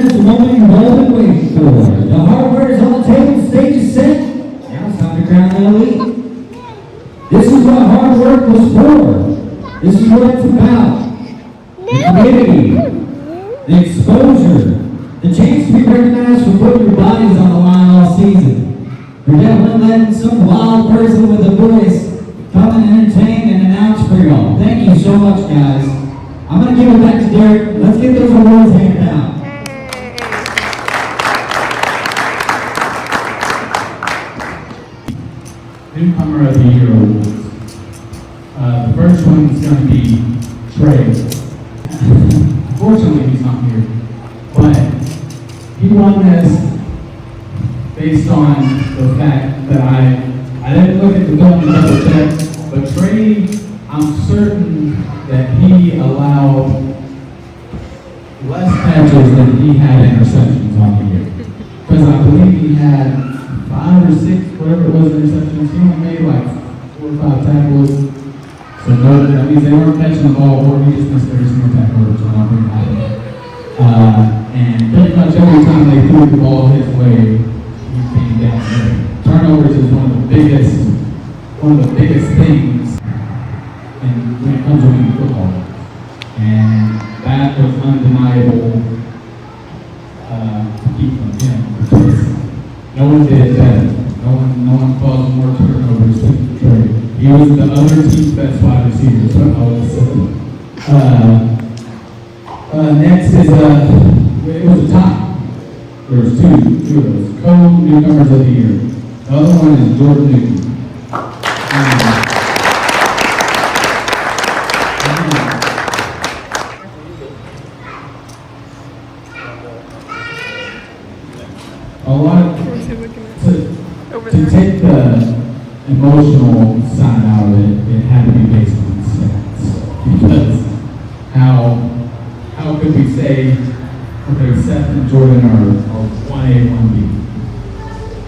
it's the moment you've all been waiting for. The hardware is on the table, stage is set. Now it's time to crown the elite. This is what hard work was for. This is what it's about. The community, the exposure, the chance to be recognized for putting your bodies on the line all season. For definitely letting some wild person with a voice come and entertain and announce for y'all. Thank you so much, guys. I'm going to give it back to Derek. Let's get those awards handed out. Newcomer of the Year Awards. The first one is going to be Trey. Unfortunately, he's not here, but he won this based on the fact that I didn't look at the film and double check, but Trey, I'm certain that he allowed less catches than he had interceptions on the year. Because I believe he had 5 or 6, whatever it was, interceptions. He only made like 4 or 5 tackles. So no, that means they weren't catching the ball, or he just missed every single tackle, which I don't think happened. And pretty much every time they threw the ball his way, he came down there. Turnovers is one of the biggest things when it comes to winning football. And that was undeniable to keep from him, because no one did it better. No one caused more turnovers than Trey. He was the other team's best wide receiver, so I would say. Next is it was a tie. There was two of those co-newcomers of the year. The other one is Jordan Newton. A lot to take the emotional side out of it, it had to be based on stats. Because how could we say, okay, Seth and Jordan are 1A, 1B?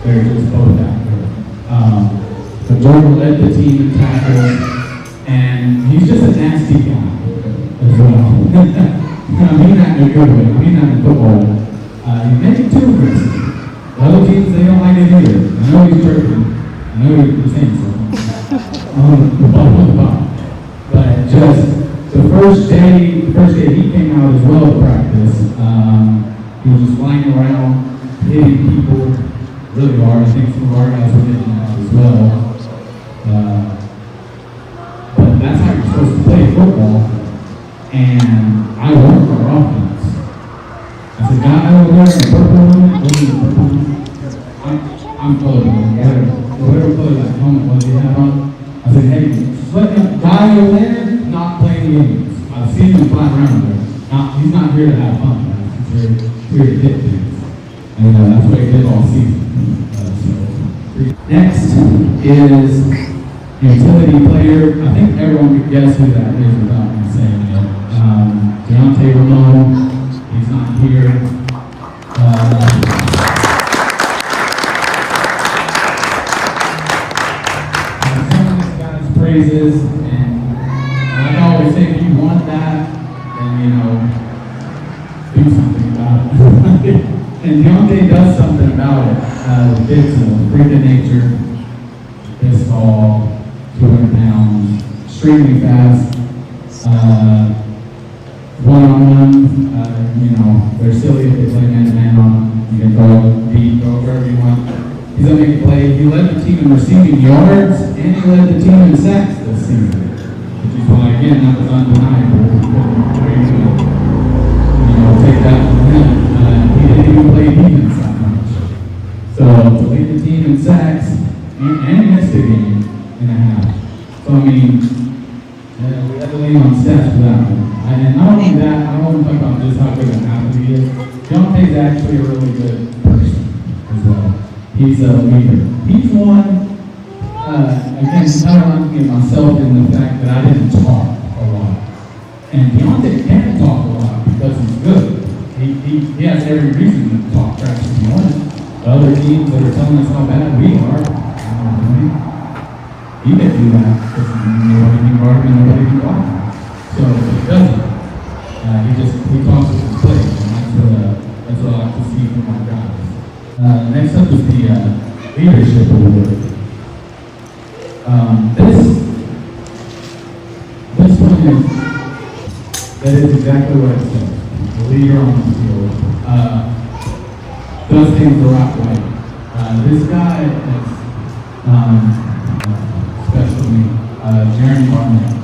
They're just both out there. But Jordan led the team in tackles, and he's just a nasty guy as well. He's not in a good way. He's not in football. He's making too aggressive. The other teams, they don't like it either. I know he's chirping. I know he's saying something. But just the first day he came out as well to practice, he was just flying around, hitting people really hard. I think some of our guys were hitting out as well. But that's how you're supposed to play football. And I worked our offense. I said, guy over there in the purple one, I'm colorblind, whatever color that helmet was he had on. I said, hey, just let that guy over there not play the games. I've seen him fly around there. He's not here to have fun, guys. He's here to hit things. And that's what he did all season. Next is utility player. I think everyone could guess who that is without me saying it. Deontay Ramon. He's not here. Some of this guy's praises, and I always say, if you want that, then do something about it. And Deontay does something about it. It's a freak of nature. This tall, 200 pounds, extremely fast. One-on-one, they're silly if they play man-to-man on him. You can throw deep, go wherever you want. He's going to make a play. He led the team in receiving yards, and he led the team in sacks this season. Which is why, again, that was undeniable. Take that from him. He didn't even play defense that much. So, to lead the team in sacks, and he missed a game and a half. So, we had to lean on stats for that one. And not only that, I don't want to talk about just how good an athlete he is. Deontay's actually a really good person as well. He's a leader. He's one, again, I'm looking at myself in the fact that I didn't talk a lot. And Deontay can talk a lot because he's good. He has every reason to talk trash if he wanted. The other teams that are telling us how bad we are, he didn't do that because nobody can guard him and nobody can block him. So he doesn't. He talks with his plays, and that's what I Next up is the Leadership Award. This one that is exactly what it says. The leader on the field does things the right way. This guy is special to me, Jaron Barnett.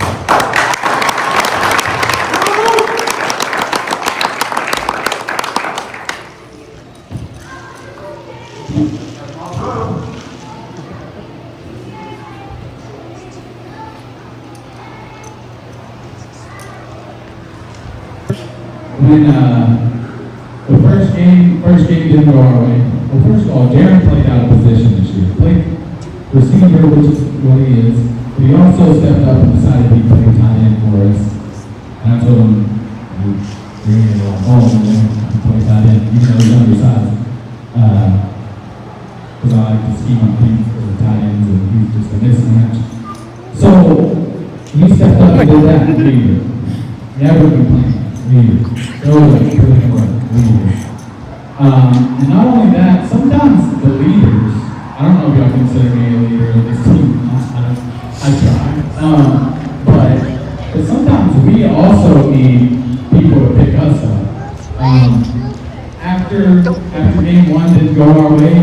When the first game didn't go our way. Well, first of all, Jaron played out of position this year. Played receiver, which is what he is, but he also stepped up and decided he'd play tight end for us. And I told him, you're going to get a ball and play tight end, even though he's undersized. Because I like to scheme on things for the tight ends, and he's just a mismatch. So he stepped up and did that in leader. Never complained. Leader. Go away, put work. Leader. And not only that, sometimes the leaders, I don't know if y'all consider me a leader of this team. I try. But sometimes we also need people to pick us up. After game one didn't go our way,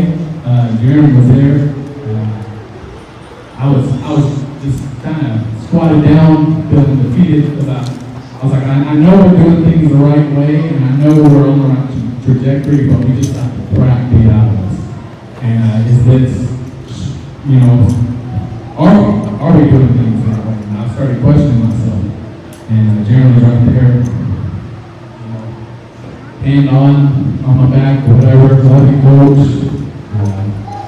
Jaron was there. I was just kind of squatted down, feeling defeated about. I was like, I know we're doing things the right way, and I know we're on the right trajectory, but we just have to crack beat out of us. And is this, are we doing things that way? And I started questioning myself. And Jaron was right there, hand on my back, or whatever, love you, coach.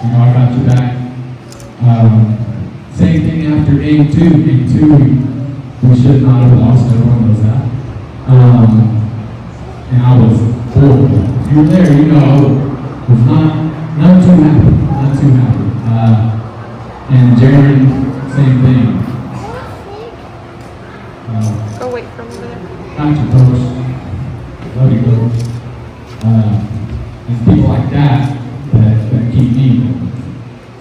I got your back. Same thing after game two. Game two, we should not have lost. Everyone knows that. And I was bored. If you were there, I was not too happy. And Jaron, same thing. Go wait for me over there. Got you, coach. Love you, coach. And people like that keep me.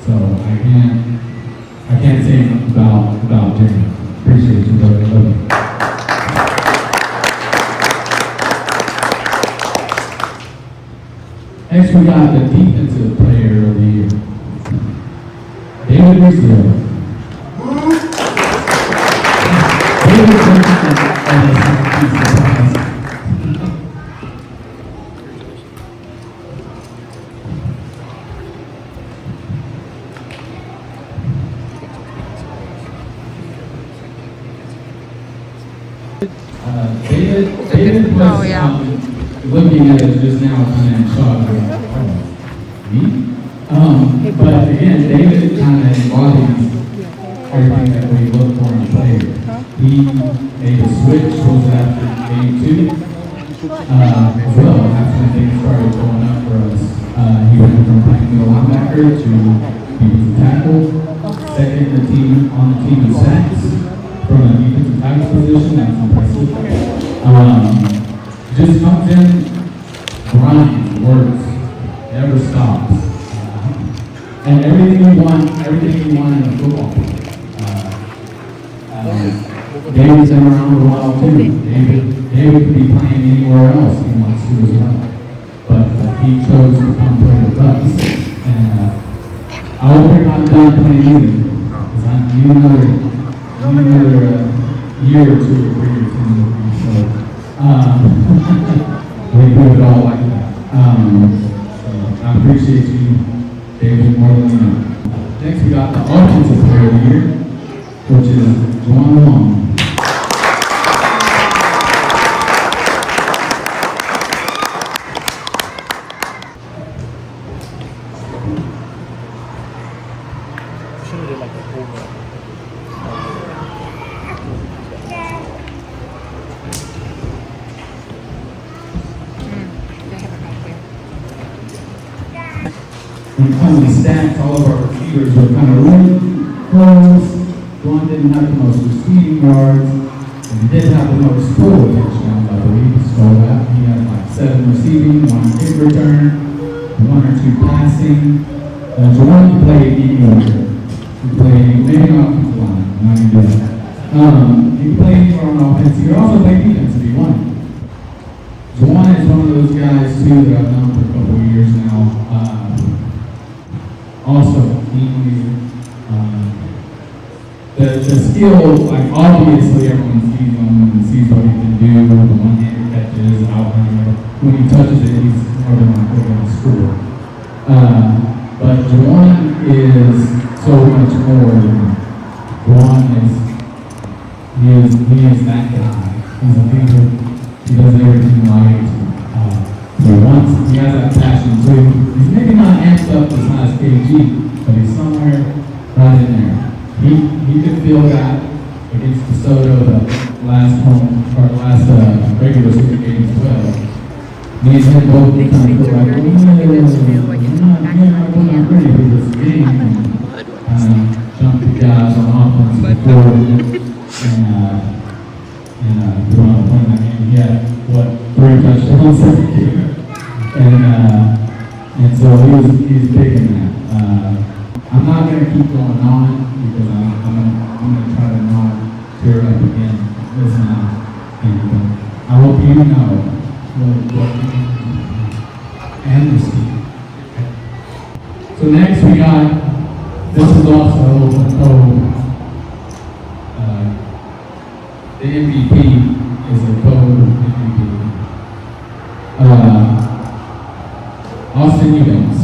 So I can't say enough about Jaron. Appreciate you, brother. Love you. Next, we got the Defensive Player of the Year, David Rizzo. David David was looking at it just now kind of in shock. Me? But again, David kind of embodies everything that we look for in a player. He made a switch towards after game two. As well, after things started going up for us. He went from playing middle linebacker to defensive tackle, second on the team in sacks from a defensive tackle position. That's impressive. Just comes in, grinds, works, never stops. And everything you want in a football player. David's been around for a while too. David could be playing anywhere else he wants to as well. But he chose to come play with us. And I hope you're not done playing either. Because I need another year or 2 or 3 years in the league. So we do it all like that. I appreciate you, David, more than you know. Next, we got the Offensive Player of the Year, which is Juwan Long. When it comes to stats, all of our receivers were kind of really close. Juwan didn't have the most receiving yards, and he did have the most total touchdowns, I believe. So he had like 7 receiving, 1 kick return, 1 one or two passing. Jawan can play anywhere. He can play maybe not offensive line. I'm not gonna do that. He can play anywhere on offense. He can also play defense if he wanted. Jawan is one of those guys too that I've known for a couple of years now. Also, the skill, like obviously everyone sees him and sees what he can do, the one-handed catches, outrunner. When he touches it, he's more than likely going to score. But Jawan is so much more than that. Jawan he is that guy. He's a leader. He does everything right. He has that passion too. He's maybe not amped up as high as KG, but he's somewhere right in there. He could feel that against DeSoto, the last regular season game as well. Me and him both kind of feel like, we're not ready for this game. Jump the guys on offense before and throughout the point of that game, he had 3 touchdowns every game. And so he's big in that. I'm not going to keep going on because I'm going to try to not tear up again. Listen out. And I hope you know what amnesty. So next we got, this is also a code. The MVP is a code MVP. Austin Eubanks.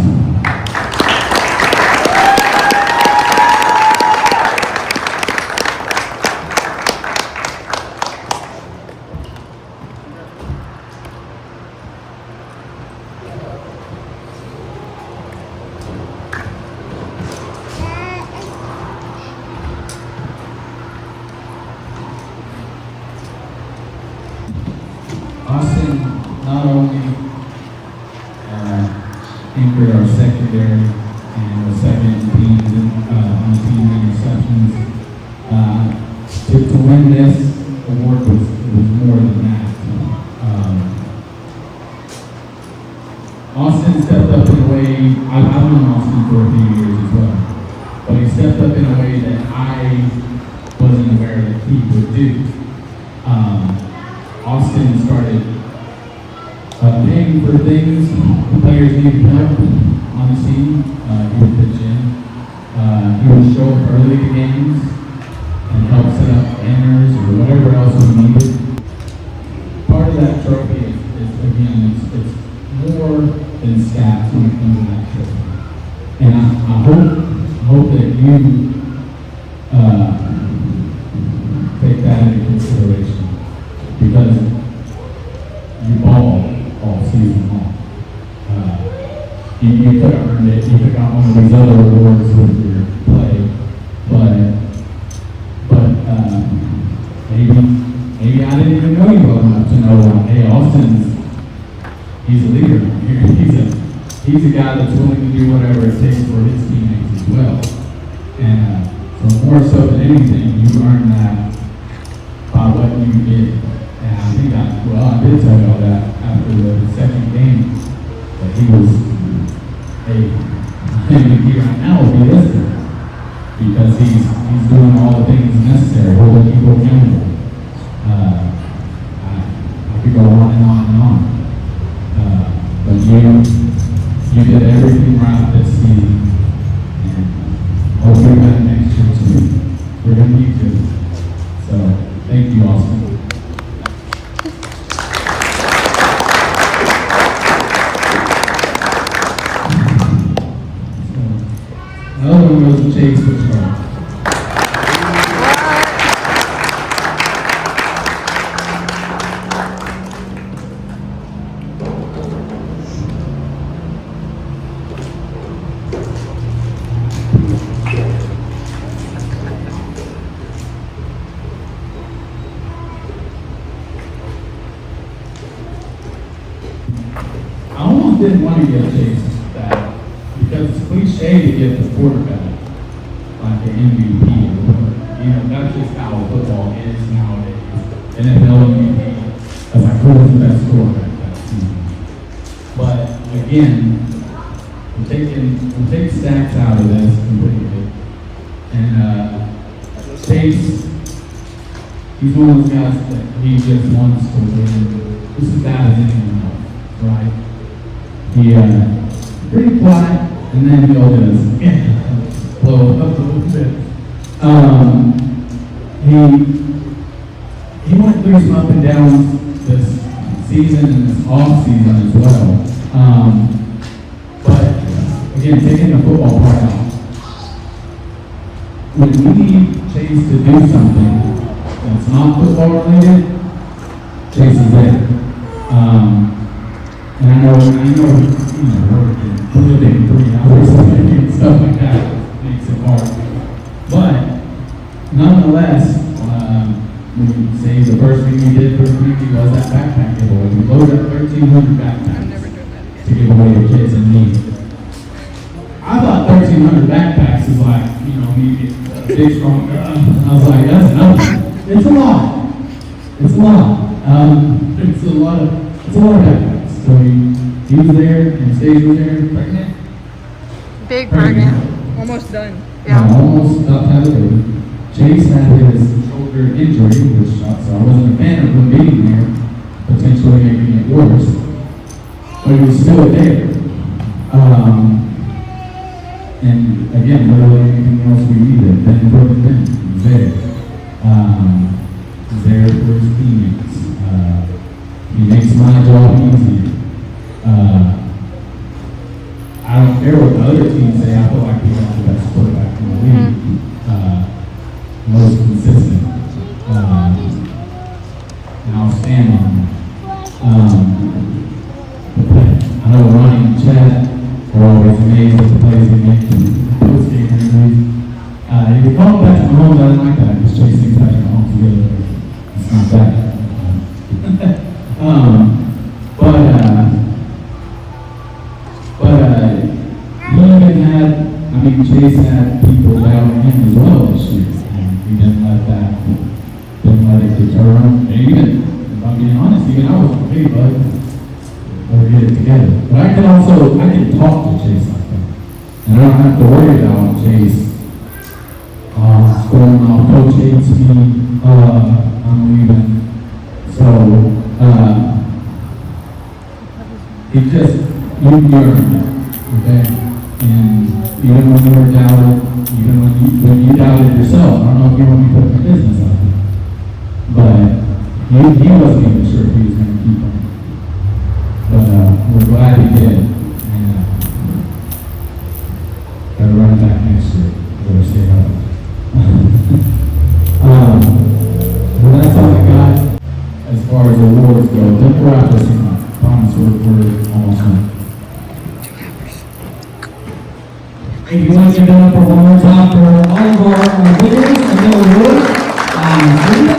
Austin not only anchored our secondary and the second team on the team in receptions. To win this award was more than that. Austin stepped up in a way, I've known Austin for a few years as well, but he stepped up in a way that I wasn't aware that he would do. Austin started paying for things the players needed help on the team. He would pitch in. He would show up early to games and help set up banners or whatever else we needed. Part of that trophy is again, it's more than stats when it comes to that trophy. And I hope that you take that into consideration because you ball all season long. You could have earned it. You could have got one of these other awards with your play, but maybe I didn't even know you well enough to know. Hey, he's a leader here. He's a guy that's willing to do whatever it takes for his teammates as well. And so more so than anything, you earn that by what you did. And I think I did tell y'all that after the second game that he was, hey, MVP right now will be this guy because he's doing all the things necessary, holding people accountable. I could go on and on and on. But you did everything right this season, and hopefully better next year too. We're going to need you. So thank you, Austin. Another one goes to Chase Fitzgerald. I almost didn't want to give Chase that because it's cliche to give the quarterback like the MVP award. You know, that's just how football is nowadays. NFL MVP, as like, who was the best quarterback that season? But again, we'll take stats out of this completely. And Chase, he's one of those guys that he just wants to win. Just as bad as anyone else, right? He pretty quiet, and then he'll just blow up a little bit. He went through some up and downs this season and this off season as well. But again, taking the football part out, when we need Chase to do something that's not football related, Chase is there. And I know, working, living 3 hours a day and stuff like that makes it hard. But nonetheless, we say the first thing we did for the community was that backpack giveaway. We loaded up 1,300 backpacks to give away to kids in need. I thought 1,300 backpacks is like, you get a big strong guy. I was like, that's enough. It's a lot. It's a lot. It's a lot of backpacks. So he was there, and Stage was there, pregnant. Big pregnant. Almost done. Yeah. Almost about to have a baby. Chase had his shoulder injury, which so I wasn't a fan of him being there, potentially making it worse. But he was still there. And again, literally anything else we needed, then for the thing, he was there. He was there for his teammates. He makes my job easier. I don't care what the other teams say, I feel like we have the best quarterback in the league. Most consistent. And I'll stand on that. I know Ronnie and Chad are always amazed at the plays we make in post-game interviews. If you call Patrick Mahomes, I don't like that because Chase thinks Patrick Mahomes together. It's not that. Chase had people doubting him as well this year. He didn't let it deter him. And even, if I'm being honest, even I was like, hey, bud, better get it together. But I can talk to Chase like that. And I don't have to worry about Chase going off, Coach hates me, I'm leaving. So, it just, you earned it, okay? And even when you were doubted, even when you doubted yourself, I don't know if you want me to put my business out there, but he wasn't even sure if he was going to keep him. But we're glad he did. And gotta run it back next year. Better stay up. Well, that's all I got as far as awards go. Then we're out this month. I promise we're almost done. If you want to give it up for one more time for all of our winners and their awards,